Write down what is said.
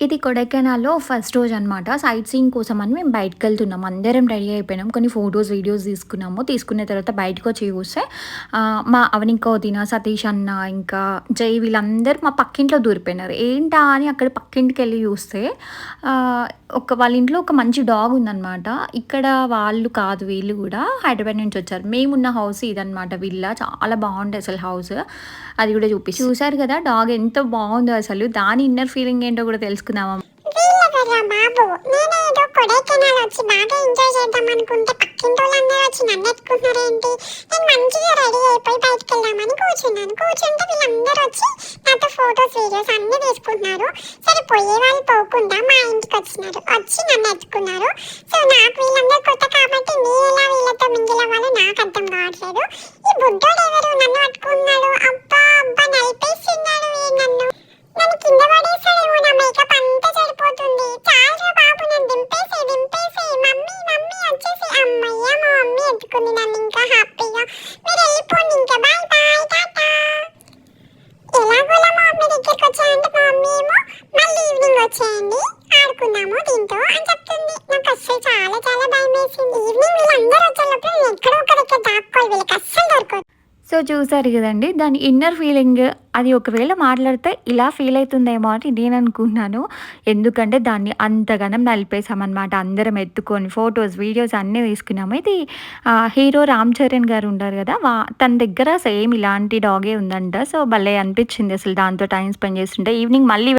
ఇది కొడైకెనాల్‌లో first రోజనమాట. Sight seeing కోసమని మేము బయటికెళ్తున్నాం. అందరం రెడీ అయిపోయినాం. కొన్ని ఫోటోస్, వీడియోస్ తీసుకున్నాము. తీసుకున్న తర్వాత బయటకొచ్చి చూస్తే మా అవనిక వదిన, సతీష్ అన్న, ఇంకా జై వీళ్ళందరూ మా పక్కింట్లో దూరిపోయినారు. ఏంటా అని అక్కడ పక్కింటికెళ్ళి చూస్తే వాళ్ళ ఇంట్లో ఒక మంచి డాగ్ ఉందనమాట. ఇక్కడ వాళ్ళు కాదు, వీళ్ళు గూడా హైదరాబాద్ నుంచి వచ్చారు. మేమున్న హౌస్ ఇదనమాట, విల్లా. చాలా బావుంది అసలు హౌస్. అది గూడా చూసారు గదా డాగ్ ఎంత బావుందో అసలు. దాని ఇన్నర్ ఫీలింగ్ ఏంటో గూడా తెలుసుకుందామా? వీళ్ళెవర్రా బాబు! నేనేదో కొడైకెనాల్ వచ్చి బాగా ఎంజాయ్ చేద్దాం అనుకుంటే పక్కింటోళ్ళందరూ వచ్చి నన్నెత్తుకుంటున్నారేంటి? నేను మంచిగా రెడీ అయిపోయి బయటికెళ్దామని కూర్చున్నాను. కూర్చుంటే వీళ్ళందరూ వచ్చి నాతో ఫోటోస్, వీడియోస్ అన్నీ తీసుకుంటున్నారు. సరే పోయే వాళ్ళు పోకుండా మా ఇంటికి వచ్చినారు. వచ్చి నన్ను ఎత్తుకున్నారు. సో నాకు వీళ్ళందరూ కొత్త కాబట్టి నేనెలా వీళ్ళతో మింగిల్ అవ్వాలో నాకు అర్థం కావట్లేదు. ఈ బుడ్డోడు ఎవరు నన్ను పట్టుకున్నాడు? అబ్బా అబ్బా నలిపేస్తున్నాడు నన్ను. నన్ను కింద పడేసాడేమో, నా మేకప్ అంతా చెడిపోతుంది. చాలురా బాబు, నన్ను దింపేసేయ్ మమ్మీ మమ్మీ వచ్చేసి. అమ్మయ్య, మా మమ్మీ ఎత్తుకుంది నన్ను ఇంకా హ్యాపీగా. మీరు వెళ్ళిపోండి ఇంకా, బాయ్ బాయ్ టాటా. ఎలాగోలా మా మమ్మీ దగ్గరికి వచ్చాయంటే మా మమ్మీ ఏమో మళ్ళీ ఈవినింగ్ వచ్చేయండి ఆడుకుందాము దీంతో అని చెప్తుంది. నాకు అస్సలు చాలా చాలా భయం వేసింది. ఈవినింగ్ వీళ్ళందరూ వచ్చే లోపల నేను ఎక్కడో ఒక దగ్గర దాక్కోవాలి, వీళ్ళకి అస్సలు దొరకదు. సో చూసారు కదండి దాని ఇన్నర్ ఫీలింగ్. అది ఒకవేళ మాట్లాడితే ఇలా ఫీల్ అవుతుందేమో అని నేను అనుకున్నాను. ఎందుకంటే దాన్ని అంతగానం నలిపేసామన్నమాట. అందరం ఎత్తుకొని ఫొటోస్, వీడియోస్ అన్నీ తీసుకున్నాము. ఇది హీరో రామ్ చరణ్ గారు ఉంటారు కదా, తన దగ్గర సేమ్ ఇలాంటి డాగే ఉందంట. సో భలే అనిపించింది అసలు దాంతో టైం స్పెండ్ చేస్తుంటే. ఈవినింగ్ మళ్ళీ